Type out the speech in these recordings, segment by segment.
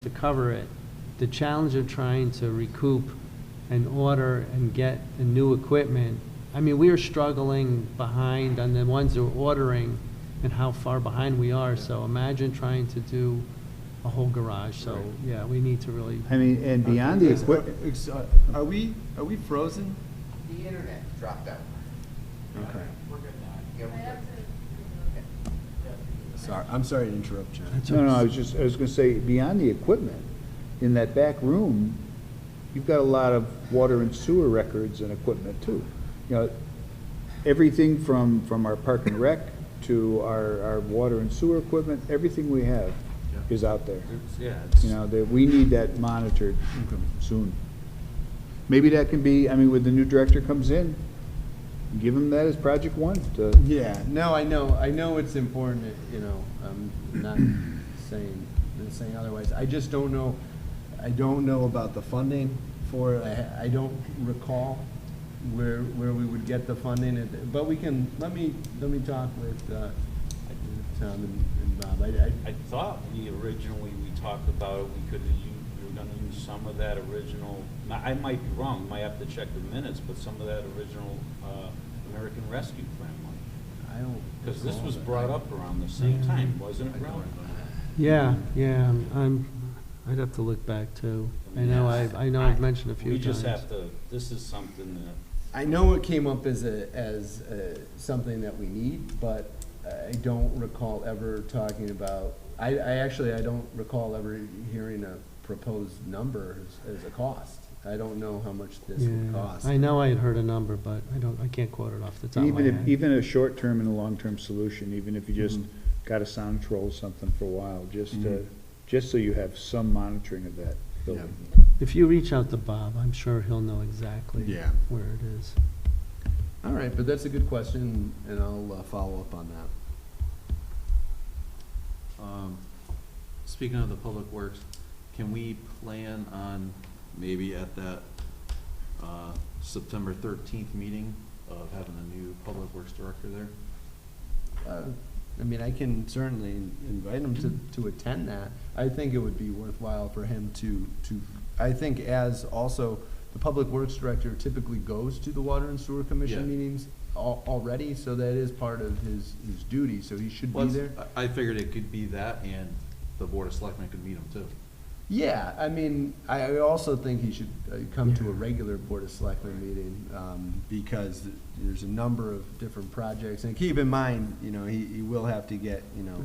to cover it. The challenge of trying to recoup and order and get the new equipment, I mean, we are struggling behind on the ones that are ordering and how far behind we are, so imagine trying to do a whole garage, so, yeah, we need to really, I mean, and beyond the equipment, Are we frozen? The internet dropped out. Okay. We're good now. Yeah, we're good. Sorry, I'm sorry to interrupt, John. no, I was gonna say, beyond the equipment, in that back room, you've got a lot of water and sewer records and equipment too. You know, everything from our park and rec to our water and sewer equipment, everything we have is out there. You know, that we need that monitored soon. Maybe that can be, I mean, when the new director comes in, give him that as project one to. Yeah, no, I know it's important, you know, I'm not saying otherwise. I just don't know, I don't know about the funding for it. I don't recall where we would get the funding, but we can, let me talk with Tom and Bob. I thought we talked about it, we were gonna use some of that original, now, I might be wrong, might have to check the minutes, but some of that original, American Rescue Plan money. I don't. Because this was brought up around the same time, wasn't it, Ralph? yeah, I'd have to look back too. I know I've mentioned a few times. We just have to, this is something that, I know it came up as something that we need, but I don't recall ever talking about, I don't recall ever hearing a proposed number as a cost. I don't know how much this would cost. I know I had heard a number, but I can't quote it off the top of my head. Even a short-term and a long-term solution, even if you just got a sound control or something for a while, just so you have some monitoring of that building. If you reach out to Bob, I'm sure he'll know exactly Yeah. where it is. All right, but that's a good question, and I'll follow up on that. Speaking of the Public Works, can we plan on maybe at that September 13th meeting of having a new Public Works director there? I mean, I can certainly invite him to attend that. I think it would be worthwhile for him to I think as also, the Public Works Director typically goes to the Water and Sewer Commission meetings already, so that is part of his duty, so he should be there. I figured it could be that, and the Board of Selectmen could meet him too. Yeah, I mean, I also think he should come to a regular Board of Selectmen meeting, because there's a number of different projects, and keep in mind, you know, he will have to get, you know,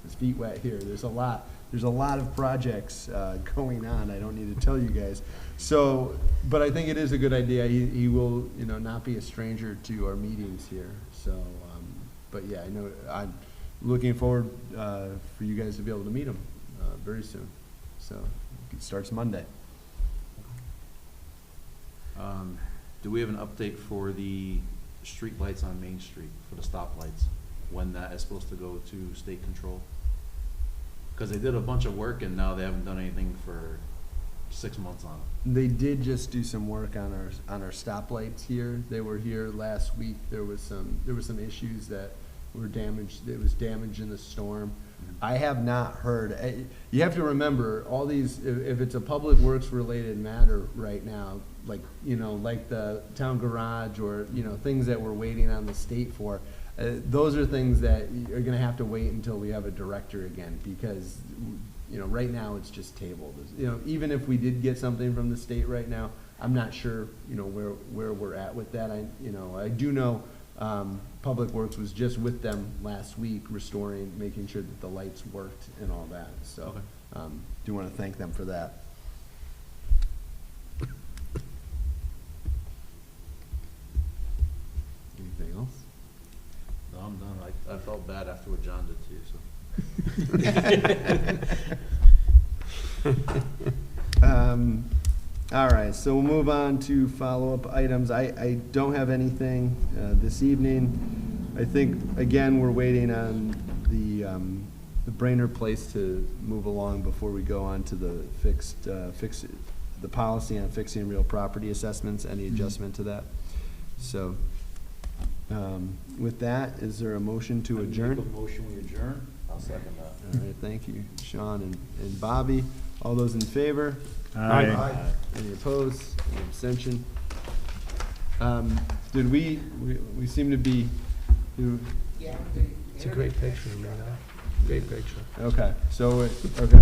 his feet wet here. There's a lot of projects going on, I don't need to tell you guys. So, but I think it is a good idea. He will, you know, not be a stranger to our meetings here, so, but yeah, I know, I'm looking forward for you guys to be able to meet him very soon. So it starts Monday. Do we have an update for the street lights on Main Street, for the stoplights, when that is supposed to go to state control? Because they did a bunch of work and now they haven't done anything for 6 months on it. They did just do some work on our stoplights here. They were here last week. There was some issues that were damaged. It was damaged in the storm. I have not heard. You have to remember, all these, if it's a public works related matter right now, like, you know, like the town garage or, you know, things that we're waiting on the state for, those are things that are gonna have to wait until we have a director again, because, you know, right now it's just tabled. You know, even if we did get something from the state right now, I'm not sure, you know, where we're at with that. I do know, Public Works was just with them last week, restoring, making sure that the lights worked and all that, so, do want to thank them for that. Anything else? No, I'm done. I felt bad after what John did to you, so. All right, so we'll move on to follow-up items. I don't have anything this evening. I think, again, we're waiting on the Brainerd Place to move along before we go on to the the policy on fixing real property assessments, any adjustment to that. So, with that, is there a motion to adjourn? Make a motion, we adjourn. I'll second that. All right, thank you, Sean and Bobby. All those in favor? Aye. Any opposed? Any abstention? Did we seem to be, It's a great picture, man. Great picture. okay, so, okay.